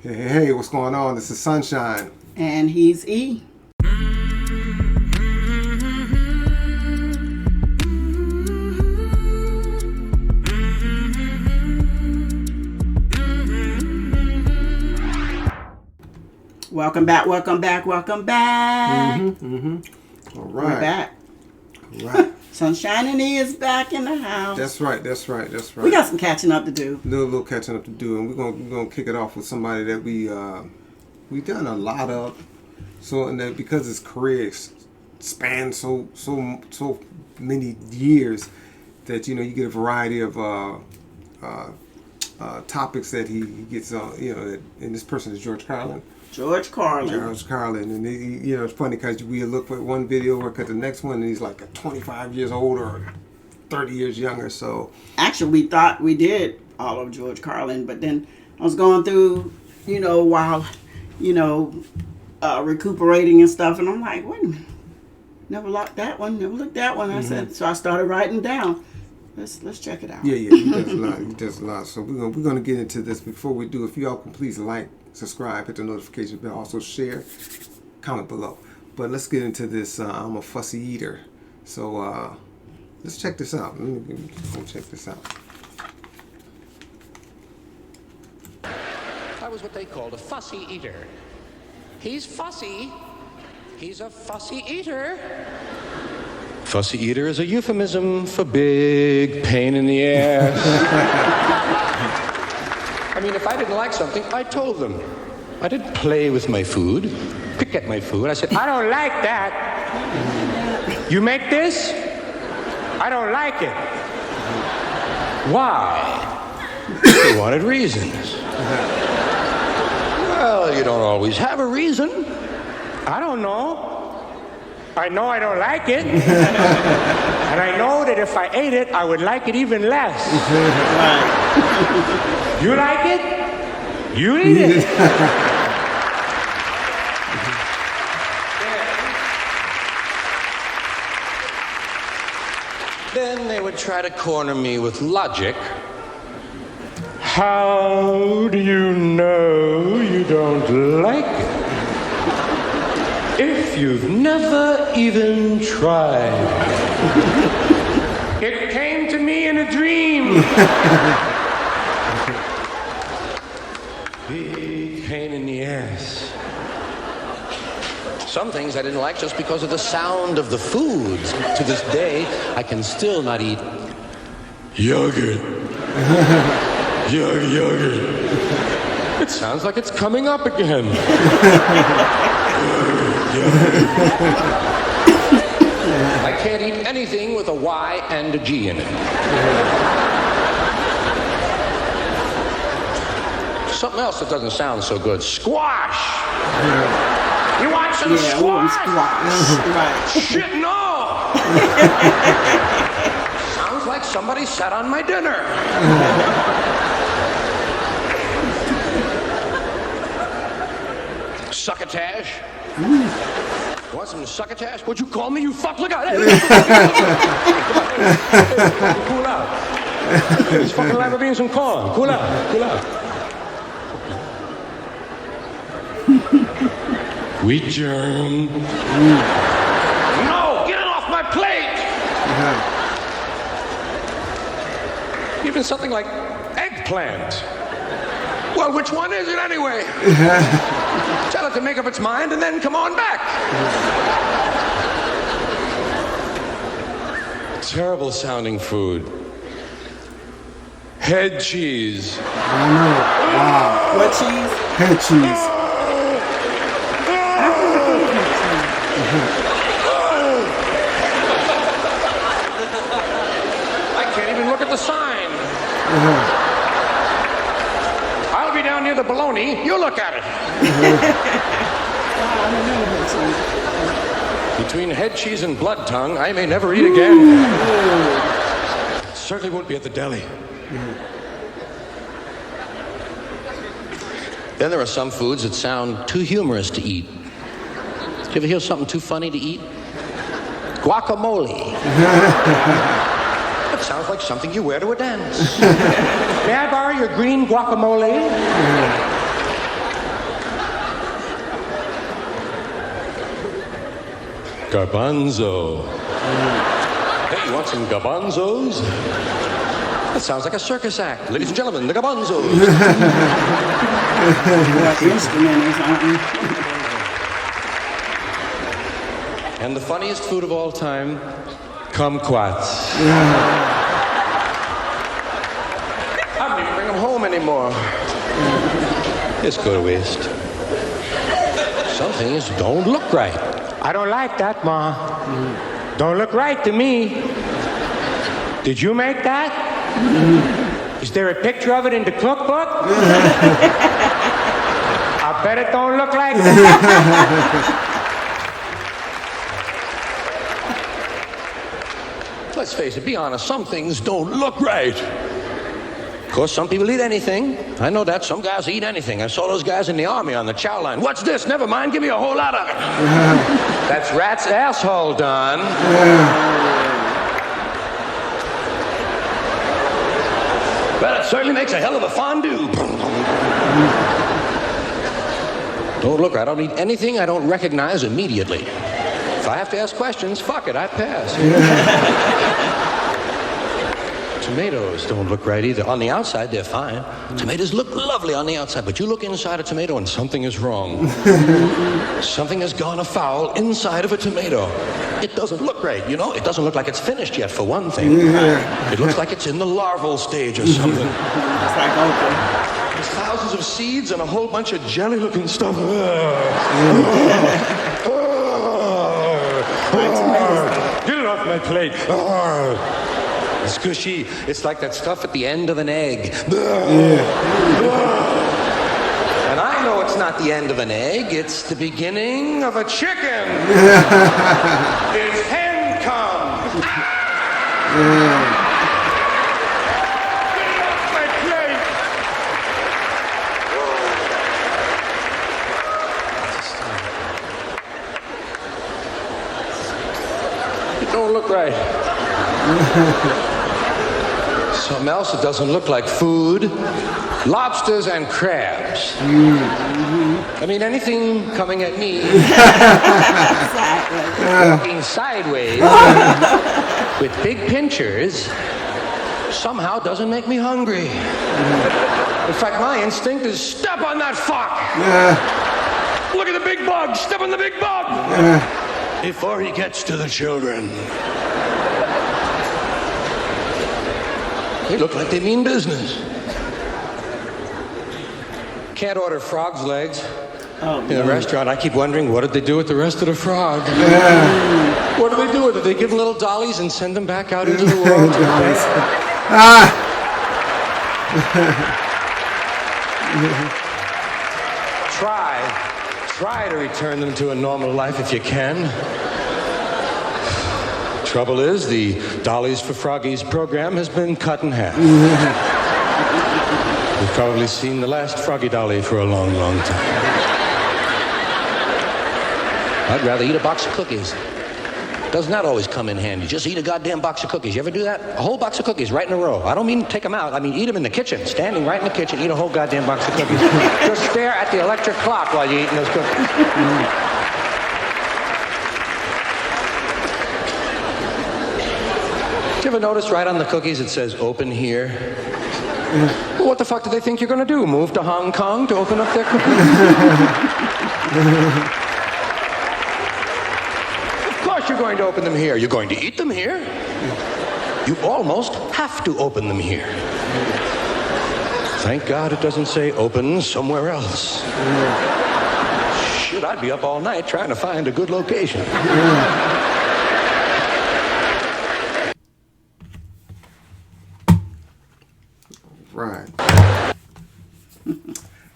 Hey, what's going on? This is Sunshine. And he's E. Welcome back. All right. We're back. All right. Sunshine and E is back in the house. That's right. We got some catching up to do. A little catching up to do, and we're gonna kick it off with somebody that we've done a lot of. So, and that because his career spans so many years, that you get a variety of topics that he gets on. And this person is George Carlin. George Carlin, and it's funny because we look at one video, look at the next one, and he's like 25 years older or 30 years younger. So actually, we thought we did all of George Carlin, but then I was going through, while, recuperating and stuff, and I'm like, wait a minute, never looked that one. I said, so I started writing down. Let's check it out. Yeah, he does a lot. So we're gonna get into this. Before we do, if y'all can please like, subscribe, hit the notification bell, also share, comment below. But let's get into this. I'm a fussy eater, so let's check this out. Let me check this out. I was what they called a fussy eater. He's fussy. He's a fussy eater. Fussy eater is a euphemism for big pain in the ass. I mean, if I didn't like something, I told them. I didn't play with my food, pick at my food. I said, I don't like that. You make this? I don't like it. Why? They wanted reasons. Well, you don't always have a reason. I don't know. I know I don't like it. And I know that if I ate it, I would like it even less. You like it? You eat it. Then they would try to corner me with logic. How do you know you don't like it? If you've never even tried. It came to me in a dream. Big pain in the ass. Some things I didn't like just because of the sound of the foods. To this day, I can still not eat yogurt. Yogurt. It sounds like it's coming up again. I can't eat anything with a Y and a G in it. Something else that doesn't sound so good. Squash! You want some squash? Right. Shit, no! Sounds like somebody sat on my dinner. Succotash? You want some succotash? What'd you call me? You fuck? Look out! Hey, cool out. It's fucking lima beans and corn. Cool out. Wheat germ. No! Get it off my plate! Even something like eggplant. Well, which one is it anyway? Tell it to make up its mind and then come on back. Terrible sounding food. Head cheese. I know. Wow. What cheese? Head cheese. I can't even look at the sign. I'll be down near the bologna. You look at it. Between head cheese and blood tongue, I may never eat again. Certainly won't be at the deli. Then there are some foods that sound too humorous to eat. You ever hear something too funny to eat? Guacamole. It sounds like something you wear to a dance. May I borrow your green guacamole? Garbanzo. Hey, you want some garbanzos? That sounds like a circus act. Ladies and gentlemen, the garbanzos. What instrument is on? And the funniest food of all time, kumquats. I don't even bring them home anymore. Just go to waste. Some things don't look right. I don't like that, Ma. Don't look right to me. Did you make that? Is there a picture of it in the cookbook? I bet it don't look like that. Let's face it, be honest, some things don't look right. Of course, some people eat anything. I know that. Some guys eat anything. I saw those guys in the army on the chow line. What's this? Never mind, give me a whole lot of it. That's rat's asshole, Don. Well, it certainly makes a hell of a fondue. Don't look right. I don't eat anything I don't recognize immediately. If I have to ask questions, fuck it, I pass. Tomatoes don't look right either. On the outside, they're fine. Tomatoes look lovely on the outside, but you look inside a tomato and something is wrong. Something has gone afoul inside of a tomato. It doesn't look right, you know? It doesn't look like it's finished yet, for one thing. It looks like it's in the larval stage or something. It's like open. There's thousands of seeds and a whole bunch of jelly-looking stuff. Get it off my plate. It's squishy. It's like that stuff at the end of an egg. And I know it's not the end of an egg. It's the beginning of a chicken. It's hen cum. Get it off my plate. It don't look right. Something else that doesn't look like food. Lobsters and crabs. I mean, anything coming at me walking sideways with big pinchers somehow doesn't make me hungry. In fact, my instinct is step on that fuck. Look at the big bug. Step on the big bug before he gets to the children. They look like they mean business. Can't order frog's legs in a restaurant. I keep wondering, what did they do with the rest of the frog? What do they do with it? They give them little dollies and send them back out into the world. Try to return them to a normal life if you can. Trouble is, the Dollies for Froggies program has been cut in half. You've probably seen the last Froggy Dolly for a long, long time. I'd rather eat a box of cookies. Doesn't that always come in handy? Just eat a goddamn box of cookies. You ever do that? A whole box of cookies right in a row. I don't mean take them out. I mean eat them in the kitchen. Standing right in the kitchen, eat a whole goddamn box of cookies. Just stare at the electric clock while you're eating those cookies. Did you ever notice right on the cookies it says open here? Well, what the fuck do they think you're going to do? Move to Hong Kong to open up their cookies? Of course you're going to open them here. You're going to eat them here. You almost have to open them here. Thank God it doesn't say open somewhere else. Shit, I'd be up all night trying to find a good location. Right.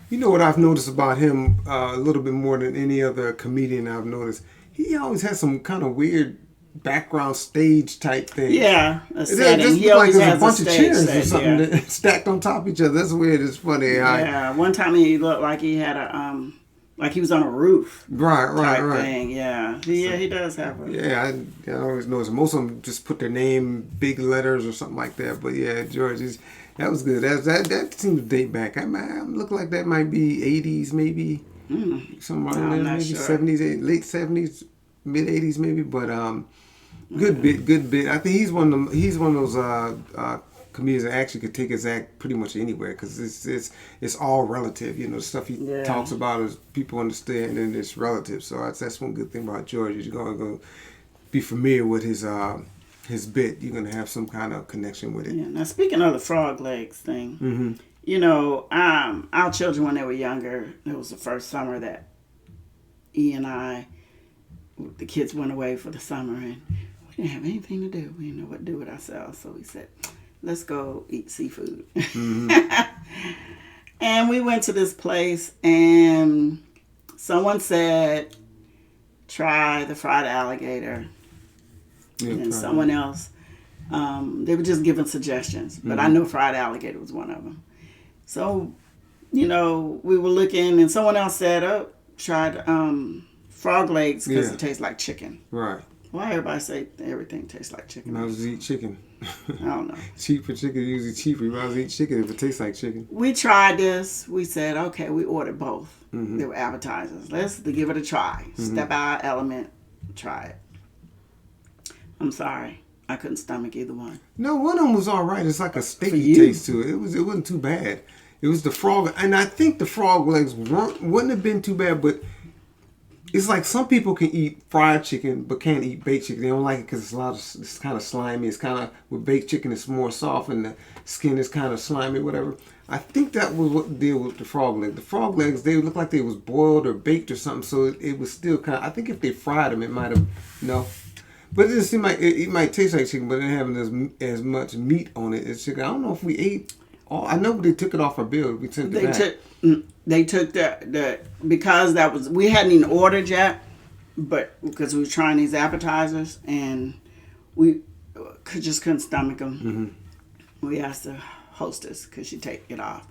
You know what I've noticed about him a little bit more than any other comedian I've noticed? He always has some kind of weird background stage type thing. Yeah, a setting. Just He like always there's has a bunch of chairs set, or something that stacked on top of each other. That's weird. It's funny. Yeah, one time he looked like he had a like he was on a roof. Right. Thing. Yeah, he does have a. Yeah, I always notice most of them just put their name big letters or something like that. But yeah, George that was good. That seems to date back. I look like that might be 80s maybe. Somewhere in there, maybe sure. 70s, late 70s, mid 80s maybe, but good bit. I think he's one of those comedians that actually could take his act pretty much anywhere, because it's all relative. You know, the stuff he talks about is people understand, and it's relative. So that's one good thing about George, is you're gonna be familiar with his bit. You're gonna have some kind of connection with it. Yeah. Now, speaking of the frog legs thing, you know, our children, when they were younger, it was the first summer that E and I, the kids went away for the summer, and we didn't have anything to do. We didn't know what to do with ourselves. So we said, let's go eat seafood. And we went to this place, and someone said, try the fried alligator. Yeah, And someone else, they were just giving suggestions, but I know fried alligator was one of them. So, you know, we were looking, and someone else said, oh, tried frog legs because it tastes like chicken. Right. Why everybody say everything tastes like chicken? Might as well eat chicken. I don't know. Cheap for chicken, usually cheaper. You might as well eat chicken if it tastes like chicken. We tried this. We said, okay, we ordered both. They were appetizers. Let's give it a try. Step out element, try it. I'm sorry. I couldn't stomach either one. No, one of them was all right. It's like a steaky taste to it. It wasn't too bad. It was the frog, and I think the frog legs wouldn't have been too bad, but it's like some people can eat fried chicken but can't eat baked chicken. They don't like it because it's kind of slimy. It's kind of, with baked chicken, it's more soft and the skin is kind of slimy, whatever. I think that was what the deal with the frog legs. The frog legs, they looked like they was boiled or baked or something, so it was still kind of, I think if they fried them, it might have, But it just seemed like it might taste like chicken, but it didn't have as much meat on it as chicken. I don't know if we ate all. I know they took it off our bill. We sent it back. They took the because that was, we hadn't even ordered yet, but because we were trying these appetizers and we couldn't stomach them. We asked the hostess, could she take it off,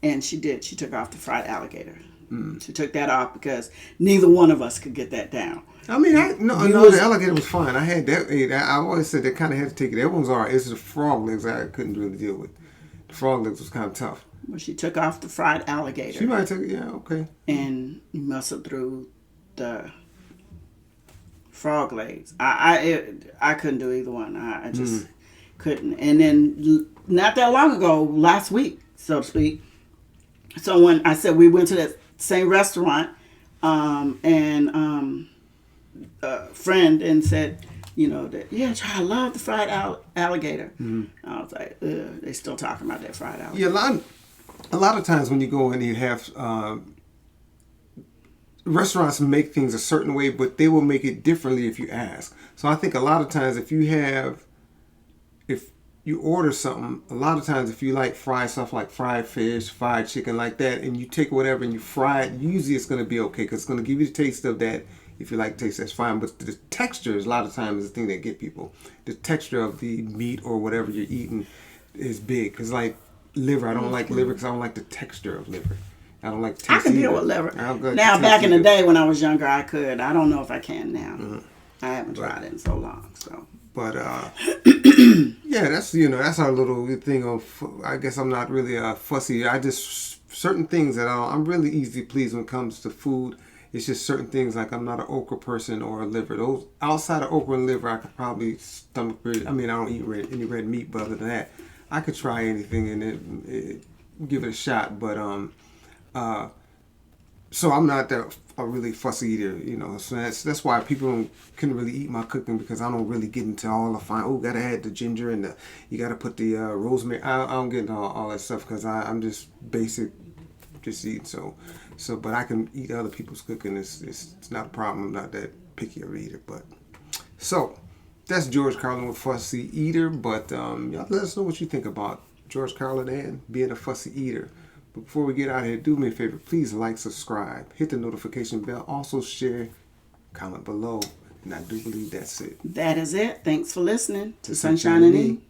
and she did. She took off the fried alligator. She took that off because neither one of us could get that down. I mean, the alligator was fine. I had that. I always said they kind of had to take it. That one's all right. It's the frog legs I couldn't really deal with. The frog legs was kind of tough. Well, she took off the fried alligator. She might take it. Yeah, okay. And muscled through the frog legs. I couldn't do either one. I just couldn't. And then not that long ago, last week, so to speak, someone, I said we went to that same restaurant, and a friend, and said, I love the fried alligator. I was like, ugh, they still talking about that fried alligator. Yeah, a lot of times when you go and you have restaurants make things a certain way, but they will make it differently if you ask. So I think a lot of times if you order something, a lot of times if you like fried stuff like fried fish, fried chicken like that, and you take whatever and you fry it, usually it's going to be okay because it's going to give you the taste of that. If you like taste, that's fine. But the texture is a lot of times the thing that get people. The texture of the meat or whatever you're eating is big. Because like liver, I don't like liver because I don't like the texture of liver. I don't like the taste. I can deal with liver. Now, back in the day when I was younger, I could. I don't know if I can now. I haven't tried it in so long. So. But yeah, that's our little thing of. I guess I'm not really fussy. I just certain things that I'm really easy to please when it comes to food. It's just certain things like I'm not an okra person or a liver. Those outside of okra and liver, I could probably stomach. I mean, I don't eat any red meat, but other than that, I could try anything and give it a shot. But so I'm not a really fussy eater, So that's why people couldn't really eat my cooking because I don't really get into all the fine. Oh, gotta add the ginger and you gotta put the rosemary. I don't get into all that stuff because I'm just basic, just eat. So, but I can eat other people's cooking. It's not a problem. I'm not that picky of an eater. But so that's George Carlin with Fussy Eater. But y'all let us know what you think about George Carlin and being a fussy eater. But before we get out of here, do me a favor. Please like, subscribe, hit the notification bell. Also share, comment below. And I do believe that's it. That is it. Thanks for listening to Sunshine and E.